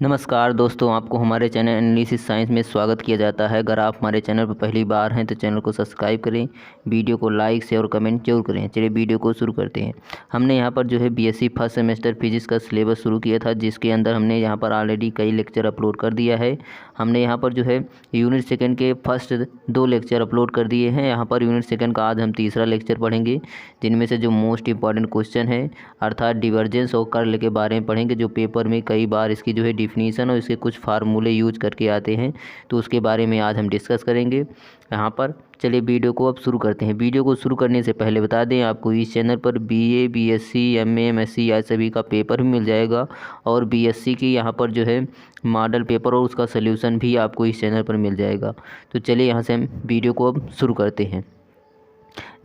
नमस्कार दोस्तों, आपको हमारे चैनल एनालिसिस साइंस में स्वागत किया जाता है। अगर आप हमारे चैनल पर पहली बार हैं तो चैनल को सब्सक्राइब करें, वीडियो को लाइक शेयर और कमेंट जरूर करें। चलिए वीडियो को शुरू करते हैं। हमने यहाँ पर बीएससी फर्स्ट सेमेस्टर फिजिक्स का सिलेबस शुरू किया था, जिसके अंदर हमने यहाँ पर ऑलरेडी कई लेक्चर अपलोड कर दिया है। हमने यहाँ पर यूनिट सेकेंड के फर्स्ट 2 लेक्चर अपलोड कर दिए हैं। यहाँ पर यूनिट सेकेंड का आज हम तीसरा लेक्चर पढ़ेंगे, जिनमें से जो मोस्ट इंपॉर्टेंट क्वेश्चन है अर्थात डिवर्जेंस और कर्ल के बारे में पढ़ेंगे, जो पेपर में कई बार इसकी डिफिनीसन और इसके कुछ फार्मूले यूज करके आते हैं, तो उसके बारे में आज हम डिस्कस करेंगे यहाँ पर। चलिए वीडियो को अब शुरू करते हैं। वीडियो को शुरू करने से पहले बता दें, आपको इस चैनल पर बीए, बीएससी, एमए, एमएससी या सभी का पेपर भी मिल जाएगा, और बीएससी की यहाँ पर मॉडल पेपर और उसका सल्यूशन भी आपको इस चैनल पर मिल जाएगा। तो चलिए यहाँ से हम वीडियो को अब शुरू करते हैं।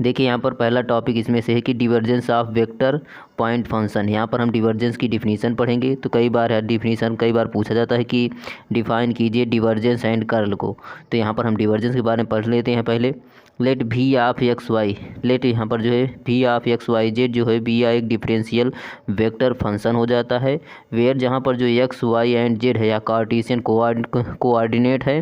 देखिए यहाँ पर पहला टॉपिक इसमें से है कि divergence of vector point function. यहाँ पर हम डिवर्जेंस की डिफिनीसन पढ़ेंगे। तो कई बार पूछा जाता है कि डिफाइन कीजिए डिवर्जेंस एंड कर्ल को। तो यहाँ पर हम डिवर्जेंस के बारे में पढ़ लेते हैं पहले। लेट भी ऑफ एक्स वाई, लेट यहाँ पर भी ऑफ एक्स वाई जेड भी एक डिफरेंशियल वेक्टर फंक्शन हो जाता है, वेयर जहाँ पर एक्स वाई एंड जेड है या कार्टेशियन कोऑर्डिनेट है।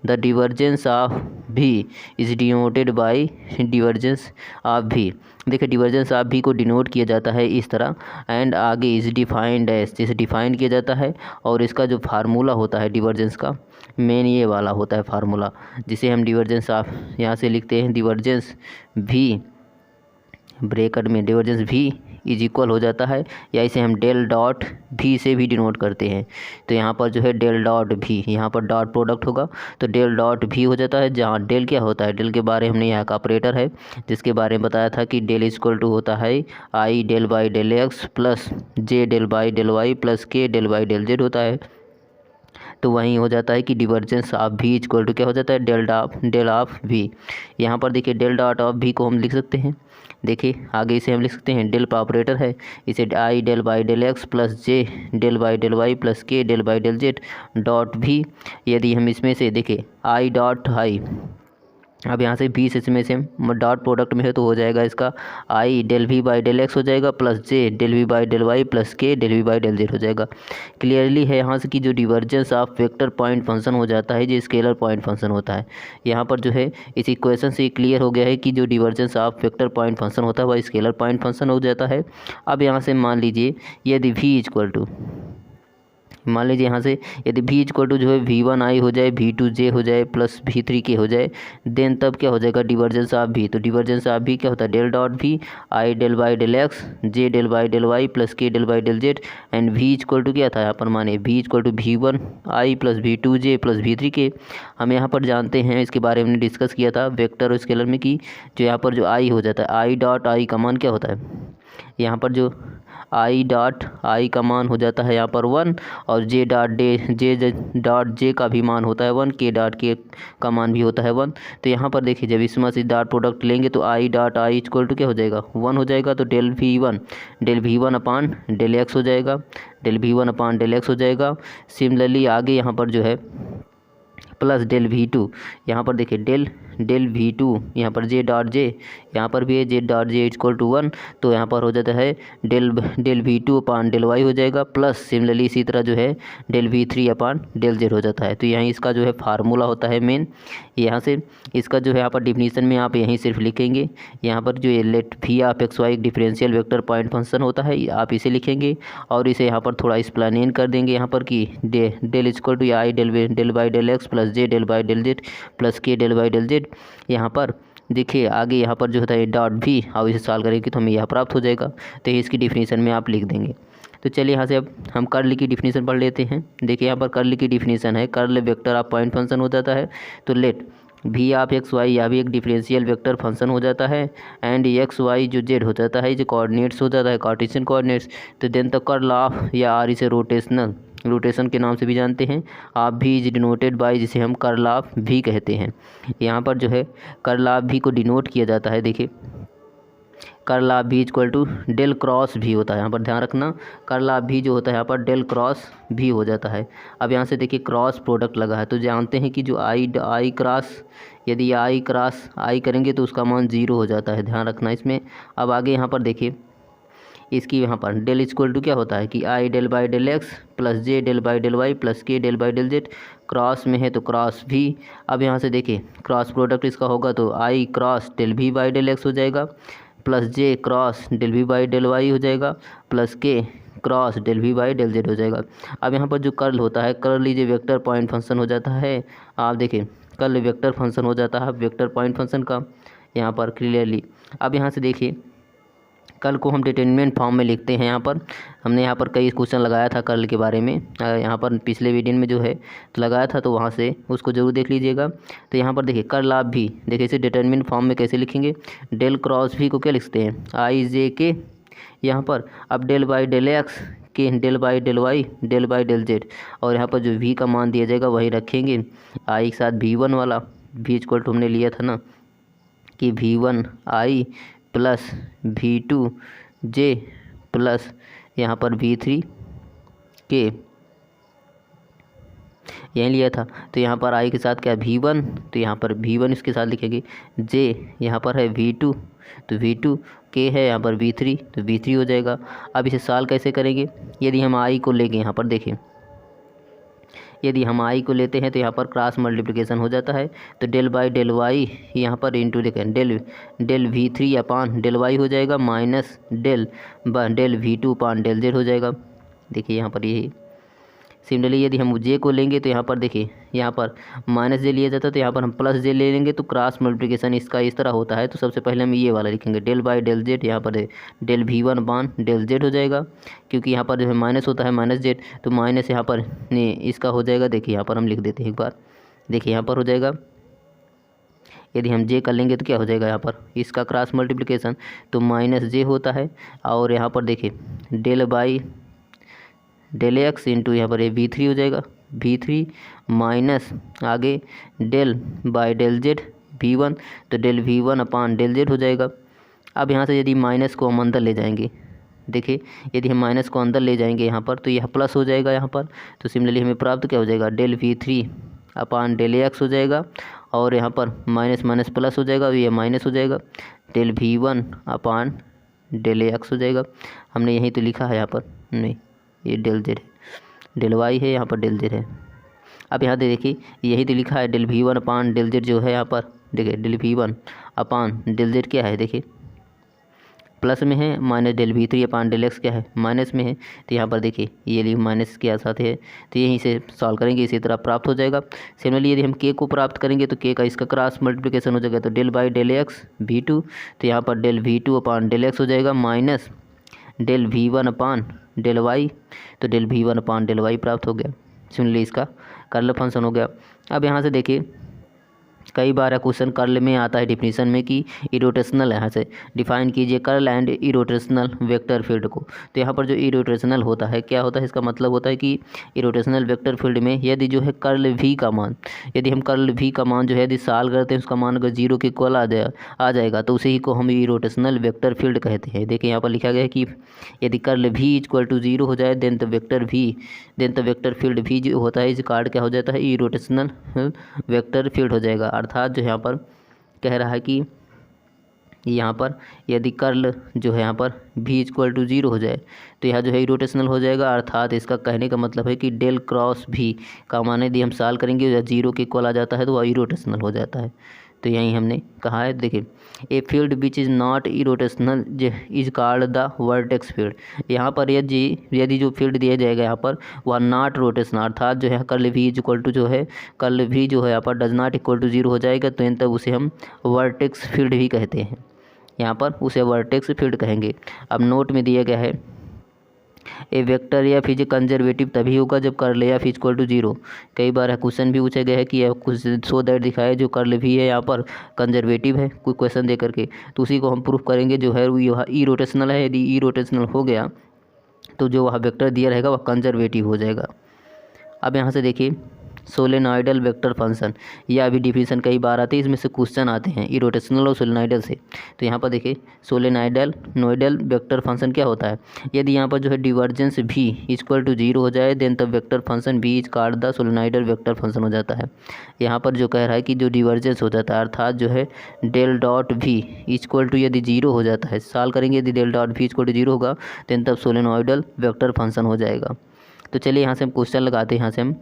द डिवर्जेंस ऑफ भी इज डिनोटेड बाय डिवर्जेंस ऑफ भी। देखिए डिवर्जेंस ऑफ भी को डिनोट किया जाता है इस तरह, एंड आगे इज डिफाइंड एज, जैसे डिफाइन किया जाता है, और इसका जो फार्मूला होता है डिवर्जेंस का मेन ये वाला होता है फार्मूला, जिसे हम डिवर्जेंस ऑफ यहाँ से लिखते हैं डिवर्जेंस भी, ब्रैकेट में डिवर्जेंस भी इज इक्वल हो जाता है, या इसे हम डेल डॉट भी से भी डिनोट करते हैं। तो यहाँ पर डेल डॉट भी, यहाँ पर डॉट प्रोडक्ट होगा तो डेल डॉट भी हो जाता है, जहाँ डेल क्या होता है, डेल के बारे में हमने यहाँ का ऑपरेटर है जिसके बारे में बताया था कि डेल इक्वल टू होता है i del by del x plus J del by del y plus के डेल बाई डेल जेड होता है। तो वहीं हो जाता है कि डिवर्जेंस ऑफ भी इक्वल टू क्या हो जाता है, डेल ऑफ भी। यहाँ पर देखिए डेल डॉट ऑफ भी को हम लिख सकते हैं। देखिए आगे इसे हम लिख सकते हैं, डेल ऑपरेटर है, इसे i del by del x plus J del by del y plus के del by del z dot V. यदि हम इसमें से देखें आई डॉट आई, अब यहाँ से 20 इसमें से डॉट प्रोडक्ट में है तो हो जाएगा इसका i del V by del x हो जाएगा plus J del V by del y plus के del V by del Z हो जाएगा। क्लियरली है यहाँ से कि जो divergence of vector point function हो जाता है, जो स्केलर पॉइंट फंक्शन होता है। यहाँ पर इस इक्वेशन से क्लियर हो गया है कि जो divergence of vector point function होता है वह स्केलर पॉइंट फंक्शन हो जाता है। अब यहाँ से मान लीजिए यदि भी इक्वल टू, मान लीजिए यहाँ से यदि भी इक्वल टू V1 आई हो जाए, V2 जे हो जाए प्लस V3 के हो जाए, देन तब क्या हो जाएगा डिवर्जेंस ऑफ भी। तो डिवर्जेंस ऑफ भी क्या होता है, del dot V i del by del x J del by del y plus के del by del z, and V equal to क्या था यहाँ पर, माने V equal to V1 i plus V2 j plus V3 k. हम यहाँ पर जानते हैं, इसके बारे में डिस्कस किया था वेक्टर और स्केलर में, कि जो यहाँ पर आई हो जाता है, आई डॉट आई का मान क्या होता है, यहाँ पर आई डॉट आई का मान हो जाता है यहाँ पर 1, और जे डॉट जे का भी मान होता है 1, के डॉट के का मान भी होता है 1। तो यहाँ पर देखिए जब इसमें से डॉट प्रोडक्ट लेंगे तो I dot I equal to क्या हो जाएगा, 1 हो जाएगा। तो del V one upon del x हो जाएगा, del V one upon del x हो जाएगा। सिमिलरली आगे यहाँ पर प्लस डेल V2, यहाँ पर देखिए डेल V2 यहाँ पर जे डॉट जे, यहाँ पर भी है J dot J equal to 1, तो यहाँ पर हो जाता है del V2 upon del Y हो जाएगा, प्लस सिमिलरली इसी तरह del V3 upon del Z हो जाता है। तो यहीं इसका फार्मूला होता है मेन। यहाँ से इसका यहाँ पर डिफिनीसन में आप यहीं सिर्फ लिखेंगे, यहाँ पर लेट भी of X Y differential vector point function होता है, आप इसे लिखेंगे और इसे यहाँ पर थोड़ा एक्सप्लेन कर देंगे यहाँ पर कि del equal to I del by del x plus J del by del Z plus के डेल बाई डेल जेड। यहाँ पर देखिए आगे यहाँ पर होता है डॉट भी, अब इसे सॉल्व करेंगे तो हमें यह प्राप्त हो जाएगा। तो इसकी डिफिनीसन में आप लिख देंगे। तो चलिए यहाँ से अब हम कर्ल की डिफिनीसन पढ़ लेते हैं। देखिए यहाँ पर कर्ल की डिफिनीसन है, curl vector of point function हो जाता है। तो लेट भी ऑफ एक्स वाई या भी एक डिफरेंशियल वेक्टर फंक्शन हो जाता है, एंड एक्स वाई जेड हो जाता है, जो कोऑर्डिनेट्स हो जाता है कार्टेशियन कोऑर्डिनेट्स। तो देन द कर्ल ऑफ, या आर इसे रोटेशन के नाम से भी जानते हैं, आप भी इज डिनोटेड बाय, जिसे हम कर्ल ऑफ भी कहते हैं। यहाँ पर कर्ल ऑफ भी को डिनोट किया जाता है। देखिए कर्ल ऑफ भी इक्वल टू डेल क्रॉस भी होता है, यहाँ पर ध्यान रखना, कर्ल ऑफ भी होता है यहाँ पर डेल क्रॉस भी हो जाता है। अब यहाँ से देखिए क्रॉस प्रोडक्ट लगा है, तो जानते हैं कि आई क्रॉस, यदि आई क्रॉस आई करेंगे तो उसका मान 0 हो जाता है, ध्यान रखना इसमें। अब आगे यहाँ पर देखिए इसकी यहाँ पर डेल इक्वल टू क्या होता है कि i del by del x plus J del by del y plus के del by del z, cross में है तो क्रॉस भी। अब यहाँ से देखिए क्रॉस प्रोडक्ट इसका होगा तो आई क्रॉस डेल भी बाई डेल एक्स हो जाएगा प्लस जे क्रॉस डेल भी बाई डेल वाई हो जाएगा प्लस के क्रॉस डेल भी बाई डेल जेड हो जाएगा। अब यहाँ पर जो कर्ल होता है, कर्ल लीजिए वेक्टर पॉइंट फंक्शन हो जाता है। आप देखिए कर्ल वेक्टर फंक्शन हो जाता है वेक्टर पॉइंट फंक्शन का यहाँ पर क्लियरली। अब यहाँ से देखिए कर्ल को हम डिटरमिनेंट फॉर्म में लिखते हैं। यहाँ पर हमने यहाँ पर कई क्वेश्चन लगाया था कर्ल के बारे में, यहाँ पर पिछले वीडियो में जो है तो लगाया था, तो वहाँ से उसको ज़रूर देख लीजिएगा। तो यहाँ पर देखिए कर्ल आप भी देखिए इसे डिटरमिनेंट फॉर्म में कैसे लिखेंगे, डेल क्रॉस भी को क्या लिखते हैं आई जे के यहाँ पर, अब डेल बाई डेल एक्स के del by del Y del by del Z, और यहाँ पर जो वी का मान दिया जाएगा वही रखेंगे आई के साथ V1 वाला, वी इक्वल टू हमने लिया था ना कि V1 i plus V2 j plus यहाँ पर V3 के, यही लिया था। तो यहाँ पर आई के साथ क्या V1, तो यहाँ पर V1 इसके साथ लिखेंगे, जे यहाँ पर है V2 तो V2 के है यहाँ पर V3 तो V3 हो जाएगा। अब इसे सॉल्व कैसे करेंगे, यदि हम आई को लेंगे यहाँ पर देखिए, यदि हम आई को लेते हैं तो यहाँ पर क्रॉस मल्टीप्लिकेशन हो जाता है, तो डेल बाई डेल वाई यहाँ पर इंटू देखें del V3 upon del Y हो जाएगा minus del V2 upon del Z हो जाएगा। देखिए यहाँ पर यही सिमिलरली यदि हम जे को लेंगे तो यहाँ पर देखिए यहाँ पर माइनस जे लिया जाता है, तो यहाँ पर हम प्लस जे ले लेंगे, तो क्रॉस मल्टीप्लिकेशन इसका इस तरह होता है। तो सबसे पहले हम ये वाला लिखेंगे डेल बाई डेल जेड, यहाँ पर del V1 upon del Z हो जाएगा, क्योंकि यहाँ पर जो है माइनस होता है माइनस जेड, तो माइनस यहाँ पर इसका हो जाएगा। देखिए यहाँ पर हम लिख देते हैं एक बार, देखिए यहाँ पर हो जाएगा, यदि हम जे कर लेंगे तो क्या हो जाएगा यहाँ पर इसका क्रॉस मल्टीप्लिकेशन, तो माइनस जे होता है, और यहाँ पर देखिए del by del X into यहाँ पर ये V3 हो जाएगा, V3 माइनस आगे del by del Z V1, तो del V1 upon del Z हो जाएगा। अब यहाँ से यदि माइनस को हम अंदर ले जाएंगे, देखिए यदि हम माइनस को अंदर ले जाएंगे यहाँ पर तो यह प्लस हो जाएगा यहाँ पर, तो सिमिलरली हमें प्राप्त क्या हो जाएगा del V3 upon del x हो जाएगा, और यहाँ पर माइनस माइनस प्लस हो जाएगा, ये माइनस हो जाएगा, del V1 upon del x हो जाएगा। हमने यहीं तो लिखा है यहाँ पर, नहीं ये डेल जेड है, डेल वाई है यहाँ पर डेल जेड है। अब यहाँ देखिए यही तो लिखा है del V1 upon del Z जो है यहाँ पर, देखिए del V1 upon del Z क्या है, देखिए प्लस में है, minus del V3 upon del X क्या है माइनस में है, तो यहाँ पर देखिए ये लिए माइनस के साथ है, तो यहीं से सॉल्व करेंगे इसी तरह प्राप्त हो जाएगा। सिमिलरली यदि हम के को प्राप्त करेंगे तो के का इसका क्रॉस मल्टीप्लिकेशन हो जाएगा, तो del by del x V2, तो यहाँ पर del V2 upon del x हो जाएगा minus del V1 upon del y, तो del V1 upon del y प्राप्त हो गया। सिमिलरली इसका कर्ल फंक्शन हो गया। अब यहाँ से देखिए कई बार क्वेश्चन कर्ल में आता है डिफिनीशन में कि इरोटेशनल, यहाँ से डिफाइन कीजिए curl and irrotational vector field को। तो यहाँ पर जो इरोटेशनल होता है क्या होता है, इसका मतलब होता है कि इरोटेशनल वेक्टर फील्ड में यदि जो है कर्ल V का मान, यदि हम कर्ल V का मान जो है यदि सॉल्व करते हैं उसका मान अगर 0 के इक्वल आ जाएगा तो उसे ही को हम इरोटेशनल वेक्टर फील्ड कहते हैं। देखिए यहाँ पर लिखा गया है कि यदि कर्ल V इक्वल टू 0 हो जाए then the vector field V जो होता है इस कार्ड क्या हो जाता है इरोटेशनल वेक्टर फील्ड हो जाएगा। अर्थात जो यहाँ पर कह रहा है कि यहाँ पर यदि कर्ल जो है यहाँ पर V इक्वल टू 0 हो जाए तो यहाँ जो है इरोटेशनल हो जाएगा। अर्थात इसका कहने का मतलब है कि डेल क्रॉस V का मान यदि हम सॉल्व करेंगे या 0 के इक्वल आ जाता है तो वह इरोटेशनल हो जाता है। तो यही हमने कहा है। देखिए a field which is not irrotational is called the vertex field. यहाँ पर यदि जो फील्ड दिया जाएगा यहाँ पर वह नॉट रोटेशनल, अर्थात जो है कर्ल V इक्वल टू जो है कर्ल V जो है यहाँ पर डज नॉट इक्वल टू 0 हो जाएगा तो इन तब उसे हम वर्टेक्स फील्ड भी कहते हैं। यहाँ पर उसे वर्टेक्स फील्ड कहेंगे। अब नोट में दिया गया है ए वेक्टर या फिर कंजर्वेटिव तभी होगा जब कर्ल या फिर इक्वल टू 0। कई बार क्वेश्चन भी पूछा गया है कि यह कुछ सो दैट दिखाए जो कर्ल भी है यहाँ पर कंजर्वेटिव है, कोई क्वेश्चन दे करके, तो उसी को हम प्रूफ करेंगे जो है वह ई रोटेशनल है। यदि ई रोटेशनल हो गया तो जो वह वेक्टर दिया रहेगा वह कंजर्वेटिव हो जाएगा। अब यहाँ से देखिए सोलेनॉइडल वेक्टर फंक्शन। यह अभी डिफिनीशन कई बार आती है, इसमें से क्वेश्चन आते हैं इरोटेशनल और सोलेनॉइडल से। तो यहाँ पर देखिए सोलेनॉइडल नोइडल वेक्टर फंक्शन क्या होता है। यदि यहाँ पर जो है डिवर्जेंस भी इक्वल टू 0 हो जाए देन तब वेक्टर फंक्शन भी is called the solenoidal vector function हो जाता है। यहाँ पर जो कह रहा है कि जो डिवर्जेंस हो जाता है अर्थात जो है डेल डॉट भी इक्वल टू यदि 0 हो जाता है, सॉल्व करेंगे यदि डेल डॉट भी इक्वल टू 0 होगा देन तब सोलेनॉइडल वेक्टर फंक्शन हो जाएगा। तो चलिए यहाँ से हम क्वेश्चन लगाते हैं। यहाँ से हम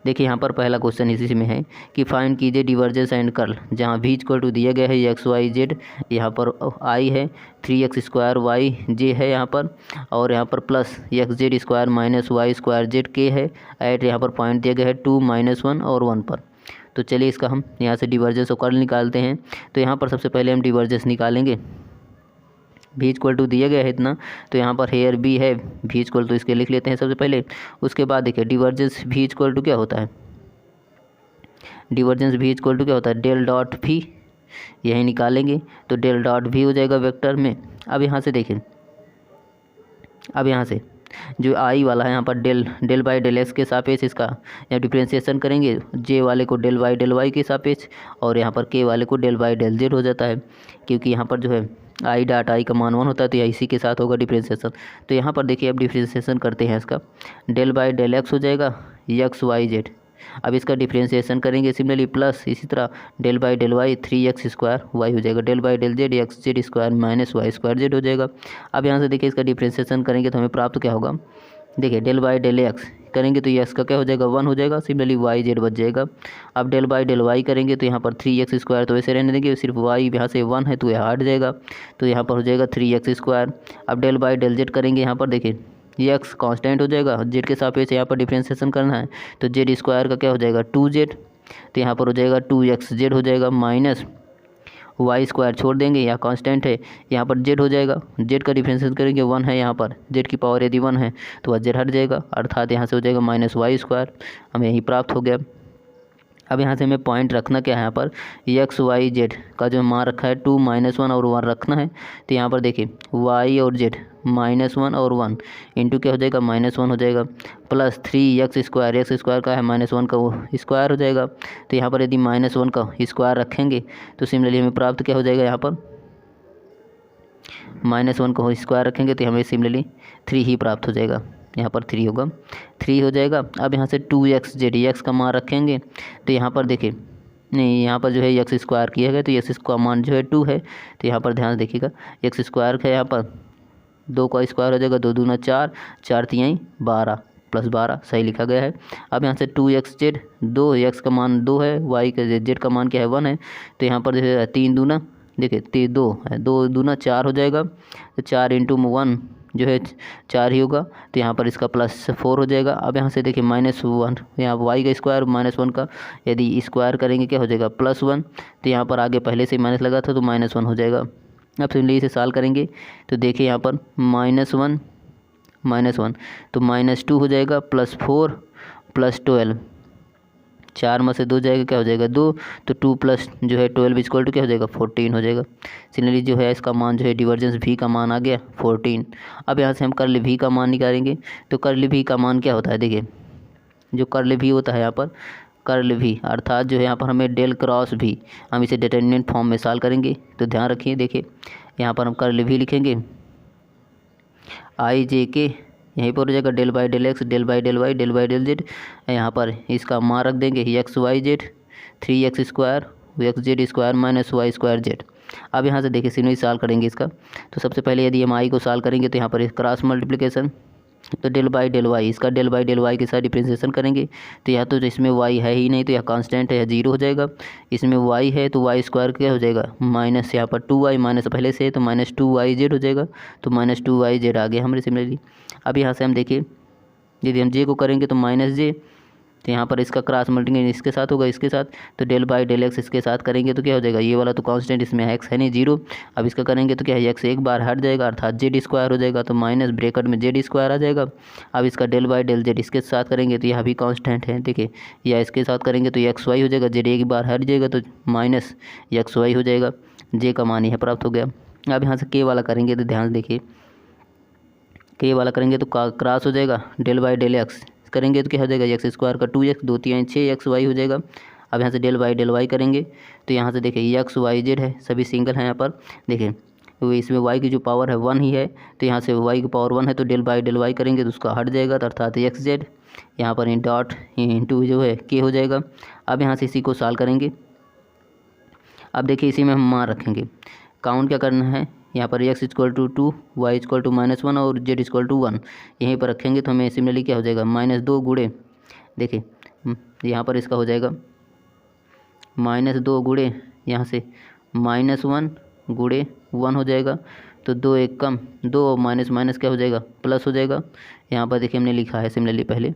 देखिए यहाँ पर पहला क्वेश्चन इसी में है कि फाइंड कीजिए डिवर्जेंस एंड कर्ल, जहाँ भी इक्वल टू दिया गया है एक्स वाई जेड, यहाँ पर आई है 3x² वाई जे है यहाँ पर, और यहाँ पर plus x(z)² minus y² Z के है, एट यहाँ पर पॉइंट दिया गया है 2, -1 और 1 पर। तो चलिए इसका हम यहाँ से डिवर्जेंस और कर्ल निकालते हैं। तो यहाँ पर सबसे पहले हम डिवर्जेंस निकालेंगे। भी इक्वल टू दिया गया है इतना, तो यहाँ पर हेयर भी है भी इक्वल टू, इसके लिख लेते हैं सबसे पहले। उसके बाद देखिए डिवर्जेंस भी इक्वल टू क्या होता है, डिवर्जेंस भी इक्वल टू क्या होता है डेल डॉट भी, यही निकालेंगे तो डेल डॉट भी हो जाएगा वेक्टर में। अब यहाँ से देखिए, अब यहाँ से जो आई वाला है यहाँ पर डेल बाई डेल एक्स के सापेक्ष इसका यहाँ डिफ्रेंशिएशन करेंगे, जे वाले को डेल वाई के सापेक्ष और यहाँ पर के वाले को डेल बाई डेल जेड हो जाता है, क्योंकि यहाँ पर जो है आई डॉट आई का मान 1 होता है तो यह इसी के साथ होगा डिफ्रेंशिएशन। तो यहाँ पर देखिए अब डिफ्रेंशिएशन करते हैं इसका, डेल बाई डेल एक्स हो जाएगा एक्स वाई जेड। अब इसका डिफ्रेंशिएशन करेंगे सिमिलरली प्लस इसी तरह del by del Y 3x² Y हो जाएगा, del by del Z x(z)² minus y² Z हो जाएगा। अब यहाँ से देखिए इसका डिफ्रेंशिएशन करेंगे तो हमें प्राप्त क्या होगा, देखिए डेल बाई डेल एक्स करेंगे तो एक्स का क्या हो जाएगा 1 हो जाएगा, सिमिलरली वाई जेड बच जाएगा। अब डेल बाई डेल वाई करेंगे तो यहाँ पर 3x² तो वैसे रहने देंगे, सिर्फ वाई यहाँ से 1 है तो यह हट जाएगा, तो यहाँ पर हो जाएगा 3x²। अब डेल बाई डेल जेड करेंगे, यहाँ पर देखिए ये एक्स कांस्टेंट हो जाएगा, जेड के सापेक्ष यहाँ पर डिफ्रेंशिएशन करना है तो जेड² का क्या हो जाएगा 2z, तो यहाँ पर हो जाएगा 2xz हो जाएगा, माइनस y² छोड़ देंगे यहाँ कांस्टेंट है, यहाँ पर z हो जाएगा, z का डिफ्रेंशिएशन करेंगे 1 है, यहाँ पर z की पावर यदि 1 है तो वह z हट जाएगा, अर्थात यहाँ से हो जाएगा -y², हमें यही प्राप्त हो गया। अब यहाँ से हमें पॉइंट रखना क्या है, यहाँ पर एक्स वाई जेड का जो मान रखा है 2, -1 और 1 रखना है। तो यहाँ पर देखिए y और z -1 और 1 इंटू क्या हो जाएगा -1 हो जाएगा, प्लस 3x² का है -1 का वो स्क्वायर हो जाएगा। तो यहाँ पर यदि -1 का स्क्वायर रखेंगे तो सिमिलरली हमें प्राप्त क्या हो जाएगा, यहाँ पर -1 का स्क्वायर रखेंगे तो हमें सिमिलरली 3 ही प्राप्त हो जाएगा, यहाँ पर 3 होगा, 3 हो जाएगा। अब यहाँ से 2xz एक्स का मान रखेंगे तो यहाँ पर देखिए नहीं, यहाँ पर जो है x² किया गया तो x का मान जो है 2 है, तो यहाँ पर ध्यान से देखिएगा x² का यहाँ पर 2 का स्क्वायर हो जाएगा, 2 दूना 4, 4 तिहाई 12 प्लस 12 सही लिखा गया है। अब यहाँ से 2xz 2 x का मान 2 है, y का z का मान क्या है 1 है, तो यहाँ पर जो है 3 दूना देखिए 2 है, 2 दूना 4 हो जाएगा, तो 4 इंटू 1 जो है 4 ही होगा, तो यहाँ पर इसका +4 हो जाएगा। अब यहाँ से देखिए -1 यहाँ y का स्क्वायर -1 का यदि स्क्वायर करेंगे क्या हो जाएगा +1, तो यहाँ पर आगे पहले से माइनस लगा था तो -1 हो जाएगा। अब सिमिलरली इसे सॉल्व करेंगे तो देखिए यहाँ पर -1 तो -2 हो जाएगा, +4 +12, 4 में से 2 जाएगा क्या हो जाएगा 2, तो 2 प्लस जो है 12 इक्वल टू क्या हो जाएगा 14 हो जाएगा। सिमिलरली जो है इसका मान जो है डिवर्जेंस भी का मान आ गया 14। अब यहाँ से हम कर्ल भी का मान निकालेंगे, तो कर्ल भी का मान क्या होता है, देखिए जो कर्ल भी होता है यहाँ पर कर्ल भी अर्थात जो है यहाँ पर हमें डेल क्रॉस भी, हम इसे डिटरमिनेंट फॉर्म में सॉल्व करेंगे। तो ध्यान रखिए, देखिए यहाँ पर हम कर्ल भी लिखेंगे आई जे के, यहीं पर हो जाएगा del by del X del by del Y del by del Z, यहाँ पर इसका मान रख देंगे X Y Z 3x² x(z)² minus y² Z. अब यहाँ से देखिए सिमिलरली सॉल्व करेंगे इसका, तो सबसे पहले यदि हम आई को सॉल्व करेंगे तो यहाँ पर क्रॉस मल्टीप्लिकेशन, तो डेल बाई डेल वाई, इसका डेल बाई डेल वाई के साथ डिफ्रेंशिएशन करेंगे तो यहाँ तो इसमें y है ही नहीं तो यह कांस्टेंट है 0 हो जाएगा, इसमें y है तो y² क्या हो जाएगा माइनस यहाँ पर 2y माइनस पहले से है तो -2yz हो जाएगा, तो -2yz आ गया हमारे सिमिलरली। अब यहाँ से हम देखिए यदि हम j को करेंगे तो -j, तो यहाँ पर इसका क्रॉस मल्टीप्लिकेशन इसके साथ होगा इसके साथ, तो डेल बाई डेल एक्स इसके साथ करेंगे तो क्या हो जाएगा, ये वाला तो कांस्टेंट इसमें x है नहीं 0, अब इसका करेंगे तो क्या है x एक बार हट जाएगा अर्थात z² हो जाएगा, तो माइनस ब्रैकेट में z² आ जाएगा। अब इसका डेल बाई डेल जेड इसके साथ करेंगे तो यह भी कांस्टेंट है, देखिए या इसके साथ करेंगे तो xy हो जाएगा, z एक बार हट जाएगा तो माइनस xy हो जाएगा, j का मान यह प्राप्त हो गया। अब यहाँ से k वाला करेंगे तो ध्यान से देखिए k वाला करेंगे तो क्रॉस हो जाएगा डेल बाई डेल एक्स करेंगे तो क्या हो जाएगा, एक्स स्क्वायर का 2x, 2 3 6 एक्स वाई हो जाएगा। अब यहाँ से डेल वाई करेंगे तो यहाँ से देखिए एक्स वाई जेड है, सभी सिंगल हैं यहाँ पर। देखिए तो इसमें y की जो पावर है 1 ही है, तो यहाँ से y की पावर 1 है तो डेल वाई करेंगे तो उसका हट जाएगा, तो अर्थात एक्स जेड यहाँ पर इन डॉट इंटू जो है के हो जाएगा। अब यहाँ से इसी को सॉल्व करेंगे। अब देखिए इसी में हम मान रखेंगे, काउंट क्या करना है, यहाँ पर x equal to 2, y equal to -1 और z इक्वल टू 1 यहीं पर रखेंगे तो हमें सिमिलरली क्या हो जाएगा, -2 गुणे, देखिए यहाँ पर इसका हो जाएगा -2 गुणे यहाँ से -1 गुणे 1 हो जाएगा, तो 2 एक कम 2 माइनस माइनस क्या हो जाएगा, प्लस हो जाएगा। यहाँ पर देखिए हमने लिखा है सिमिलरली, पहले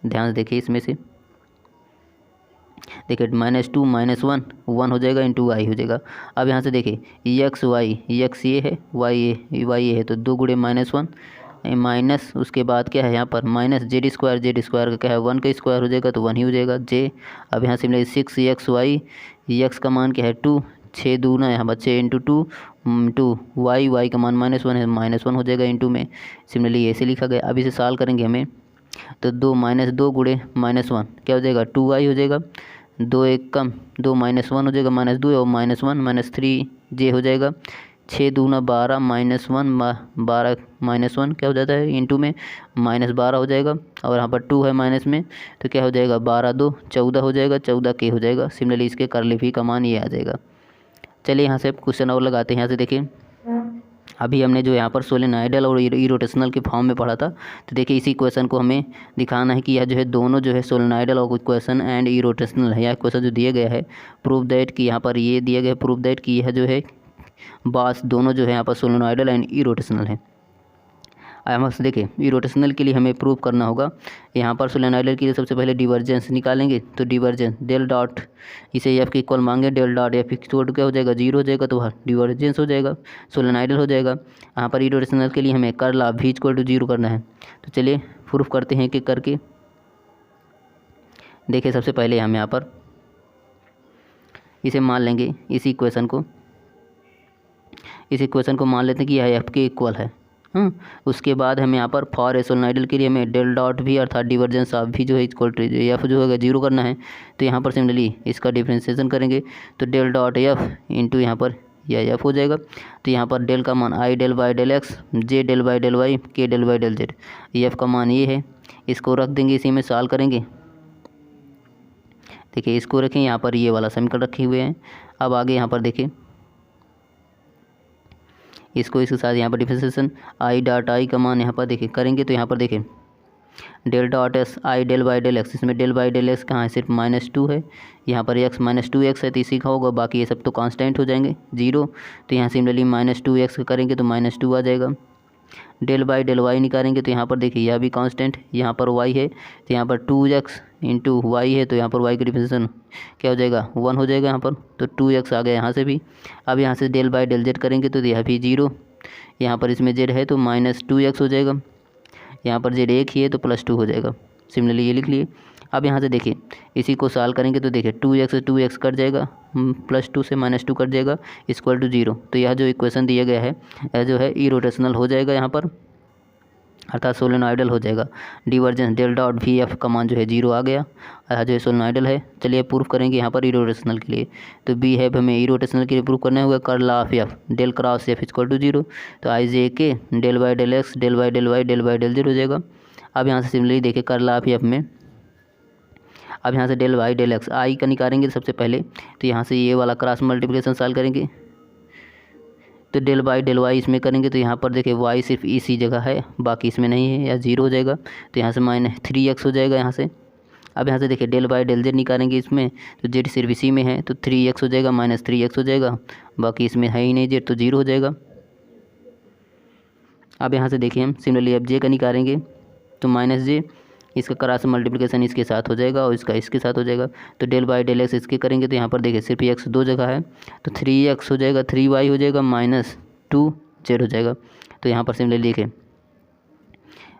ध्यान से देखिए इसमें से, देखिए -2 -1 1 हो जाएगा इंटू आई हो जाएगा। अब यहाँ से देखिए एक्स वाई, एक्स ये है, वाई ये है, तो 2 गुणे -1 माइनस उसके बाद क्या है यहाँ पर माइनस जेड स्क्वायर का क्या है 1 का स्क्वायर हो जाएगा तो 1 ही हो जाएगा जे। अब यहाँ सिमिलरली 6 एक्स वाई, एक्स का मान क्या है 2, 6 दूना यहाँ पर 6 इंटू 2 टू वाई का मान -1 है, -1 हो जाएगा इंटू में, सिमिलरली ऐसे लिखा गया। अब इसे सॉल्व करेंगे हमें तो 2 गुणे -1 क्या हो जाएगा 2y हो जाएगा, 2 एक कम 2 -1 हो जाएगा, -2 और -1 -3 जे हो जाएगा, 6 दूना 12 -1 -1 क्या हो जाता है इंटू में -12 हो जाएगा, और यहाँ पर 2 है माइनस में तो क्या हो जाएगा 12 2 14 हो जाएगा, 14 के हो जाएगा। सिमिलरली इसके कर्ली भी का मान ये आ जाएगा। चलिए यहाँ से क्वेश्चन और लगाते हैं। यहाँ से देखिए अभी हमने जो यहाँ पर सोलेनॉइडल और इरोटेशनल के फॉर्म में पढ़ा था, तो देखिए इसी क्वेश्चन को हमें दिखाना है कि यह जो है दोनों जो है सोलेनॉइडल और क्वेश्चन एंड इरोटेशनल है। यह क्वेश्चन जो दिया गया है प्रूव दैट कि यहाँ पर ये दिया गया है प्रूव दैट कि यह जो है बास दोनों जो है यहाँ पर सोलेनॉइडल एंड इरोटेशनल है। अब से देखिए इरोटेशनल के लिए हमें प्रूव करना होगा, यहाँ पर सोलेनॉइडल के लिए सबसे पहले डिवर्जेंस निकालेंगे, तो डिवर्जेंस डेल डॉट इसे एफ के इक्वल मांगे, डेल डॉट एफ इक्वल क्या हो जाएगा 0 हो जाएगा, तो वह डिवर्जेंस हो जाएगा, सोलेनॉइडल हो जाएगा। यहाँ पर इरोटेशनल के लिए हमें curl of v equal to 0 करना है, तो चलिए प्रूफ करते हैं कि करके। देखिए सबसे पहले हम यहाँ पर इसे मान लेंगे, इस इक्वेशन को मान लेते हैं कि यह एफ के इक्वल है। उसके बाद हम यहाँ पर फॉर ए सोलेनॉइडल के लिए हमें डेल डॉट भी अर्थात डिवर्जेंस ऑफ भी जो है इक्वल टू एफ जो होगा 0 करना है, तो यहाँ पर सिमिलरली इसका डिफ्रेंशिएशन करेंगे तो डेल डॉट एफ इंटू यहाँ पर यह एफ हो जाएगा, तो यहाँ पर डेल का मान I del Y del x, J del Y K del Y del Z, F का मान ये है। इसको रख देंगे, इसी में सॉल्व करेंगे। देखिए इसको रखें, यहाँ पर ये वाला समीकरण रखे हुए हैं। अब आगे यहाँ पर देखिए इसको इसके साथ यहाँ पर डिफ्रेंशिएशन आई डॉट आई का मान यहाँ पर देखिए करेंगे, तो यहाँ पर देखिए del dot S I del Y del X, इसमें डेल वाई डेल एक्स कहाँ है सिर्फ -2 है, यहाँ पर एक्स -2x है तो इसी का होगा, बाकी ये सब तो कांस्टेंट हो जाएंगे 0, तो यहाँ सिमिलरली -2x करेंगे तो -2 आ जाएगा। डेल वाई निकालेंगे तो यहाँ पर देखिए यह भी कांस्टेंट, यहाँ पर y है तो यहाँ पर 2x इंटू वाई है, तो यहाँ पर y की डिफरेंशिएशन क्या हो जाएगा 1 हो जाएगा यहाँ पर, तो 2x आ गया यहाँ से भी। अब यहाँ से डेल बाई डेल जेड करेंगे तो यह भी 0, यहाँ पर इसमें z है तो -2x हो जाएगा, यहाँ पर z 1 ही है तो +2 हो जाएगा। सिमिलरली ये लिख लिए। अब यहाँ से देखिए इसी को सॉल्व करेंगे तो देखिए 2x कट जाएगा, +2 से -2 कट जाएगा इक्वल टू 0, तो यह जो इक्वेशन दिया गया है यह जो है इरोटेशनल हो जाएगा यहाँ पर, अर्थात सोलेनॉइडल हो जाएगा। डिवर्जेंस डेल डॉट वी एफ का मान जो है 0 आ गया, यह जो है सोलेनॉइडल है। चलिए प्रूफ करेंगे यहाँ पर इरोटेशनल के लिए, तो बी है हमें इरोटेशनल के लिए प्रूफ करना होगा curl of F del cross F equal to 0, तो I J K del Y del X del Y del Y del Y del Z हो जाएगा। अब यहाँ से सिमिलरली देखिए कर्ल ऑफ एफ में, अब यहाँ से डेल वाई डेल एक्स आई का निकालेंगे सबसे पहले, तो यहाँ से ये वाला क्रॉस मल्टीप्लिकेशन सॉल्व करेंगे, तो डेल वाई इसमें करेंगे तो यहाँ पर देखिए वाई सिर्फ इसी जगह है, बाकी इसमें नहीं है, या 0 हो जाएगा, तो यहाँ से -3x हो जाएगा यहाँ से। अब यहाँ से देखिए डेल वाई डेल जेड निकालेंगे इसमें, तो जेड सिर्फ इसी में है तो 3x हो जाएगा, -3x हो जाएगा, बाकी इसमें है ही नहीं जेड तो 0 हो जाएगा। अब यहाँ से देखिए हम सिमिलरली अब जे का निकालेंगे तो -j, इसका क्रॉस मल्टीप्लिकेशन इसके साथ हो जाएगा और इसका इसके साथ हो जाएगा, तो डेल बाई डेल एक्स इसके करेंगे तो यहाँ पर देखिए सिर्फ x 2 जगह है तो 3x हो जाएगा, 3y हो जाएगा, -2z हो जाएगा, तो यहाँ पर सिमिलरली लिखे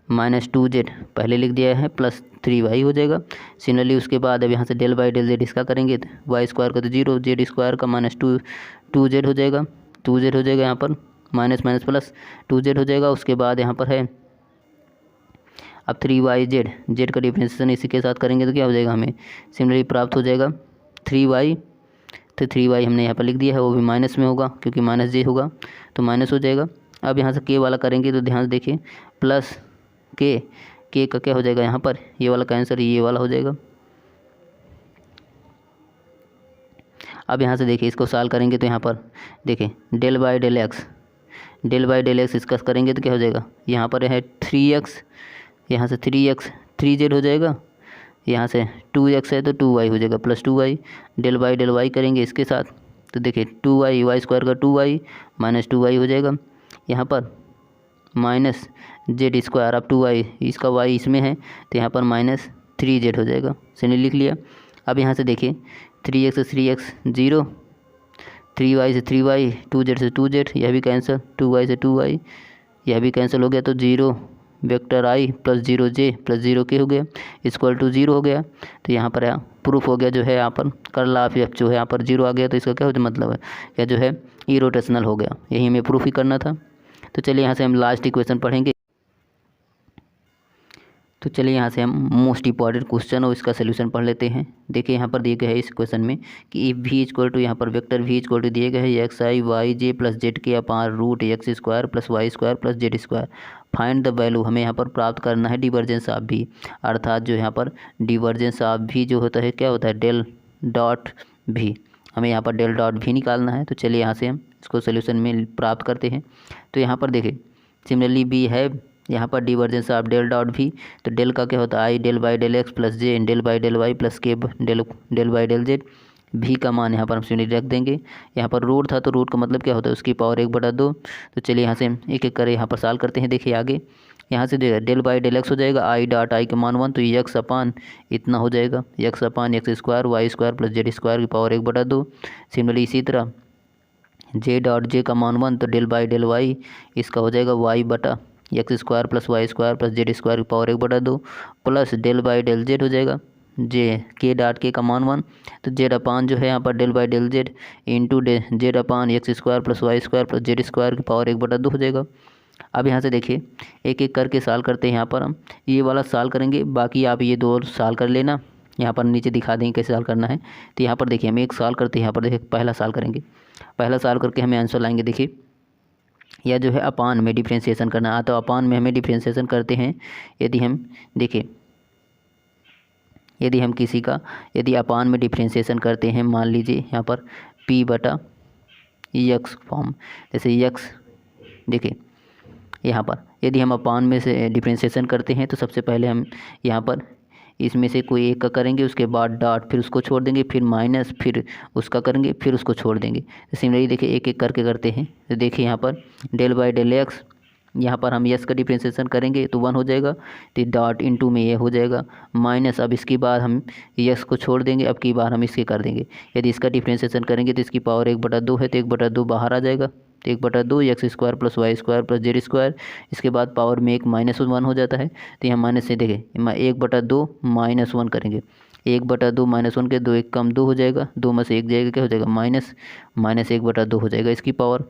-2z पहले लिख दिया है +3y हो जाएगा। सिमिलरली उसके बाद अब यहाँ से डेल बाई डेल जेड इसका करेंगे तो वाई स्क्वायर का तो 0, जेड स्क्वायर का -2z हो जाएगा, 2z हो जाएगा यहाँ पर, माइनस प्लस 2z हो जाएगा। उसके बाद यहाँ पर है अब 3y जेड का डिफ्रेंशिएशन इसी के साथ करेंगे तो क्या हो जाएगा, हमें सिमिलरली प्राप्त हो जाएगा 3y। तो 3y हमने यहाँ पर लिख दिया है, वो भी माइनस में होगा क्योंकि माइनस जे होगा तो माइनस हो जाएगा। अब यहाँ से के वाला करेंगे तो ध्यान से देखिए, प्लस के का क्या हो जाएगा, यहाँ पर ये वाला का आंसर ये वाला हो जाएगा। अब यहाँ से देखिए इसको सॉल्व करेंगे तो यहाँ पर देखिए डेल बाई डेल एक्स इसका करेंगे तो क्या हो जाएगा, यहाँ पर है 3x, यहाँ से 3x 3z हो जाएगा, यहाँ से 2x है तो 2y हो जाएगा plus 2y। Del by del y करेंगे इसके साथ तो देखिए 2y वाई स्क्वायर का 2y माइनस 2y हो जाएगा, यहाँ पर माइनस जेड स्क्वायर। अब 2y इसका y इसमें है तो यहाँ पर माइनस 3z हो जाएगा, सिंपली लिख लिया। अब यहाँ से देखिए 3x से 3x 0, 3y से 3y, 2z से 2z, यह भी कैंसिल, 2y से 2y यह भी कैंसिल हो गया तो 0 vector i plus 0j plus 0k हो गया इक्वल टू 0 हो गया। तो यहाँ पर प्रूफ हो गया जो है, यहाँ पर कर्ल ऑफ एफ जो है यहाँ पर 0 आ गया तो इसका क्या होता मतलब है, या जो है इरोटेशनल हो गया, यही हमें प्रूफ ही करना था। तो चलिए यहाँ से हम लास्ट इक्वेशन पढ़ेंगे। तो चलिए यहाँ से हम मोस्ट इंपॉर्टेंट क्वेश्चन और इसका सोल्यूशन पढ़ लेते हैं। देखिए यहाँ पर दिए गए है इस क्वेश्चन में कि इफ v इक्वल टू, यहाँ पर वेक्टर v इक्वल टू दिए गए है X I Y J plus Z K upon root X square plus Y square plus Z square, find the value. हमें यहाँ पर प्राप्त करना है डिवर्जेंस ऑफ v, अर्थात जो यहाँ पर डिवर्जेंस ऑफ v जो होता है क्या होता है, डेल डॉट v। हमें यहाँ पर डेल डॉट v निकालना है। तो चलिए यहाँ से हम इसको सोल्यूशन में प्राप्त करते हैं। तो यहाँ पर देखिए सिमिलरली b है यहाँ पर डिवर्जेंस ऑफ डेल डॉट भी, तो डेल का क्या होता है i del by del x plus J del by del y plus के del by del z. V का मान यहाँ पर हम सिमिलरली रख देंगे। यहाँ पर रूट था तो रूट का मतलब क्या होता है, उसकी पावर 1/2। तो चलिए यहाँ से हम एक एक करे यहाँ पर सॉल्व करते हैं। देखिए आगे यहाँ से देखिए डेल बाई डेल एक्स हो जाएगा आई डॉट आई के मान 1, तो एक्स अपान इतना हो जाएगा, x upon x square Y square plus Z square की पावर 1/2। सिमिलरली इसी तरह जे डॉट जे का मान 1, तो डेल बाई डेल वाई इसका हो जाएगा वाई बटा x square plus Y square plus Z square की power 1/2 plus del by del Z हो जाएगा जे के डॉट के का मान 1, तो जेड अपान जो है यहाँ पर del by del Z into Z upon x square plus Y square plus Z square की पावर 1/2 हो जाएगा। अब यहाँ से देखिए एक एक करके सॉल्व करते हैं। यहाँ पर हम ये वाला सॉल्व करेंगे, बाकी आप ये दो सॉल्व कर लेना, यहाँ पर नीचे दिखा देंगे कैसे सॉल्व करना है। तो यहाँ पर देखिए हम एक सॉल्व करते हैं। यहाँ पर देखिए पहला सॉल्व करेंगे, पहला सॉल्व करके हमें आंसर लाएंगे। देखिए या जो है अपान में डिफ्रेंशिएशन करना है, तो अपान में हमें डिफ्रेंशिएशन करते हैं। यदि हम देखिए यदि हम किसी का यदि अपान में डिफ्रेंशिएशन करते हैं, मान लीजिए यहाँ पर p बटा एक्स फॉर्म, जैसे एक्स देखिए यहाँ पर यदि हम अपान में से डिफ्रेंशिएशन करते हैं तो सबसे पहले हम यहाँ पर इसमें से कोई एक का करेंगे, उसके बाद डॉट, फिर उसको छोड़ देंगे, फिर माइनस, फिर उसका करेंगे, फिर उसको छोड़ देंगे। तो सिमिलरली देखिए एक एक करके करते हैं। तो देखिए यहाँ पर डेल बाई डेल एक्स, यहाँ पर हम यस का डिफ्रेंशिएशन करेंगे तो 1 हो जाएगा, तो डॉट इनटू में ये हो जाएगा माइनस। अब इसके बाद हम यस को छोड़ देंगे, अब की बार हम इसके कर देंगे। यदि इसका डिफ्रेंशिएशन करेंगे तो इसकी पावर 1/2 है, तो 1/2 बाहर आ जाएगा, तो 1/2 X square plus Y square plus Z square, इसके बाद पावर में एक -1 हो जाता है। तो यहाँ माइनस से देखें 1/2 -1 करेंगे, 1/2 -1 के 2 एक कम 2 हो जाएगा, 2 में से 1 जाएगा, क्या हो जाएगा माइनस 1/2 हो जाएगा इसकी पावर।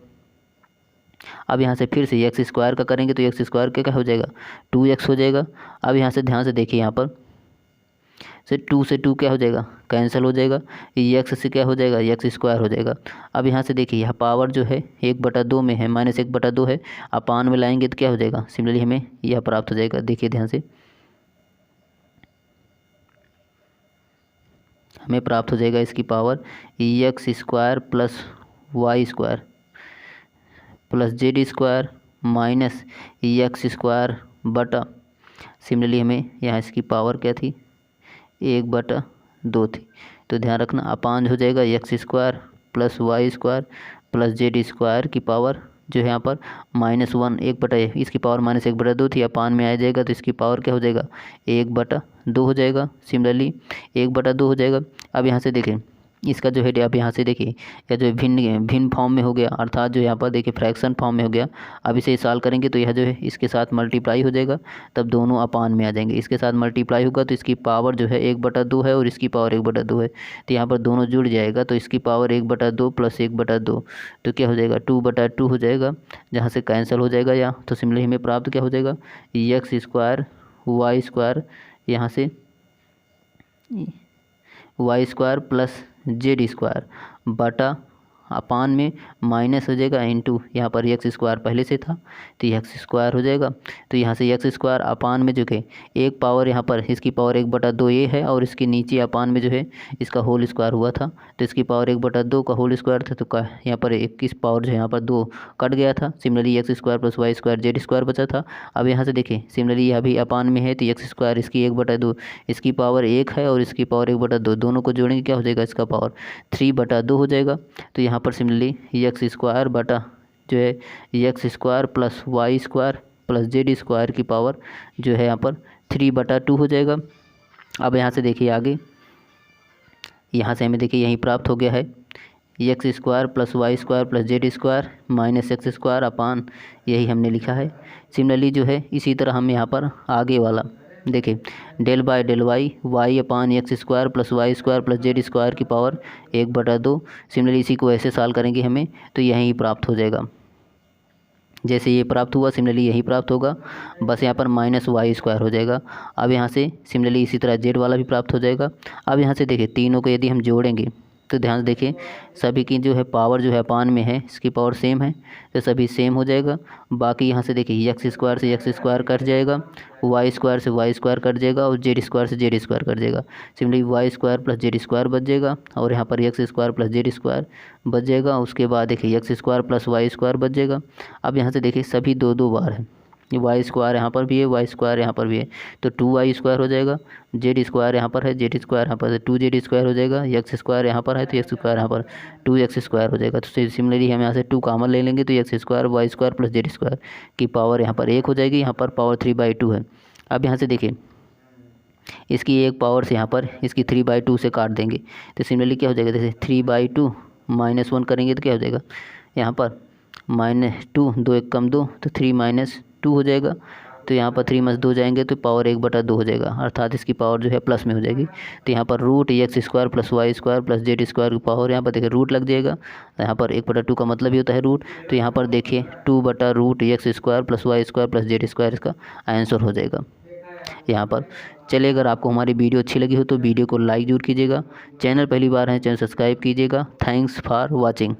अब यहाँ से फिर से एक्स स्क्वायर का करेंगे तो एक्स स्क्वायर का क्या हो जाएगा 2x हो जाएगा। अब यहाँ से ध्यान से देखिए यहाँ पर से 2 से 2 क्या हो जाएगा कैंसिल हो जाएगा, एक्स से क्या हो जाएगा एक्स स्क्वायर हो जाएगा। अब यहाँ से देखिए यह पावर जो है 1/2 में है, -1/2 है, अपान में लाएंगे तो क्या हो जाएगा, सिमिलरली हमें यह प्राप्त हो जाएगा। देखिए ध्यान से हमें प्राप्त हो जाएगा इसकी power X square plus Y square plus Z square minus X square बटा, सिमिलरली हमें यहाँ इसकी पावर क्या थी 1/2 थी। तो ध्यान रखना अपान हो जाएगा X square plus Y square plus Z square की पावर जो है यहाँ पर -1 1/, इसकी पावर -1/2 थी, अपान में आ जाएगा तो इसकी पावर क्या हो जाएगा 1/2 हो जाएगा। सिमिलरली 1/2 हो जाएगा। अब यहाँ से देखें इसका जो है आप यहाँ से देखिए या जो भिन्न फॉर्म में हो गया, अर्थात जो यहाँ पर देखिए फ्रैक्शन फॉर्म में हो गया। अब इसे सॉल्व करेंगे तो यह जो है इसके साथ मल्टीप्लाई हो जाएगा, तब दोनों अपान में आ जाएंगे। इसके साथ मल्टीप्लाई होगा तो इसकी पावर जो है 1/2 है और इसकी पावर 1/2 है, तो यहाँ पर दोनों जुड़ जाएगा, तो इसकी पावर 1/2 प्लस 1/2 तो क्या हो जाएगा 2/2 हो जाएगा, जहाँ से कैंसिल हो जाएगा या। तो सिमिलरली हमें प्राप्त क्या हो जाएगा एक्स स्क्वायर वाई स्क्वायर, यहाँ से Y square plus Z square बटा अपान में माइनस हो जाएगा इंटू, यहाँ पर एक्स स्क्वायर पहले से था तो ये एक्स स्क्वायर हो जाएगा। तो यहाँ से एक्स स्क्वायर अपान में जो है एक पावर यहाँ पर इसकी पावर 1/2 ये है, और इसके नीचे अपान में जो है इसका होल स्क्वायर हुआ था तो इसकी पावर 1/2 का होल स्क्वायर था, तो यहाँ पर 21 पावर जो है यहाँ पर 2 कट गया था। Similarly X square plus Y square Z square बचा था। अब यहाँ से देखिए सिमिलरली यह भी अपान में है तो एक्स स्क्वायर इसकी 1/2, इसकी पावर 1 है और इसकी पावर 1/2, दोनों को जोड़ेंगे क्या हो जाएगा, इसका पावर 3/2 हो जाएगा। तो यहाँ पर सिमिलरली एक्स स्क्वायर बटा जो है X square plus Y square plus Z square की पावर जो है यहाँ पर 3/2 हो जाएगा। अब यहाँ से देखिए आगे, यहाँ से हमें देखिए यहीं प्राप्त हो गया है X square plus Y square plus Z square minus X square upon, यही हमने लिखा है। सिमिलरली जो है इसी तरह हम यहाँ पर आगे वाला देखिए del by del Y upon x square plus Y square plus Z square की पावर 1/2। सिमिलरली इसी को ऐसे सॉल्व करेंगे हमें तो यहीं प्राप्त हो जाएगा। जैसे ये प्राप्त हुआ सिमिलरली यही प्राप्त होगा, बस यहाँ पर माइनस वाई स्क्वायर हो जाएगा। अब यहाँ से सिमिलरली इसी तरह जेड वाला भी प्राप्त हो जाएगा। अब यहाँ से देखिए तीनों को यदि हम जोड़ेंगे तो ध्यान से देखिए सभी की जो है पावर जो है अपान में है, इसकी पावर सेम है तो सभी सेम हो जाएगा। बाकी यहाँ से देखिए एक्स स्क्वायर से एक्स स्क्वायर कट जाएगा, वाई स्क्वायर से वाई स्क्वायर कट जाएगा और जेड स्क्वायर से जेड स्क्वायर कट जाएगा। Similarly Y square plus Z square बच जाएगा और यहाँ पर X square plus Z square बच जाएगा। उसके बाद देखिए X square plus Y square बच जाएगा। अब यहाँ से देखिए सभी 2 बार है, वाई स्क्वायर यहाँ पर भी है, वाई स्क्वायर यहाँ पर भी है तो 2y स्क्वायर हो जाएगा। जेड स्क्वायर यहाँ पर है, जेड स्क्वायर यहाँ पर है 2z स्क्वायर हो जाएगा। एक्स स्क्वायर यहाँ पर है तो एक्स स्क्वायर यहाँ पर 2x स्क्वायर हो जाएगा। तो सिमिलरली हम यहाँ से 2 कॉमन ले लेंगे तो X square Y square plus Z square की पावर यहाँ पर 1 हो जाएगी, यहाँ पर पावर 3/2 है। अब यहाँ से देखिए इसकी एक पावर से यहाँ पर इसकी 3/2 से काट देंगे तो सिमिलरली क्या हो जाएगा, जैसे 3/2 -1 करेंगे तो क्या हो जाएगा, यहाँ पर -2, 2 1 कम 2 तो 3 - 2 हो जाएगा। तो यहाँ पर 3 - 2 जाएंगे तो पावर 1/2 हो जाएगा, अर्थात इसकी पावर जो है प्लस में हो जाएगी। तो यहाँ पर root X square plus Y square plus Z square की पावर यहाँ पर देखिए रूट लग जाएगा। यहाँ पर 1/2 का मतलब ही होता है रूट, तो यहाँ पर देखिए 2/रूट x square plus Y square plus Z square इसका आंसर हो जाएगा यहाँ पर। चलिए अगर आपको हमारी वीडियो अच्छी लगी हो तो वीडियो को लाइक जरूर कीजिएगा, चैनल पहली बार है चैनल सब्सक्राइब कीजिएगा। Thanks for watching.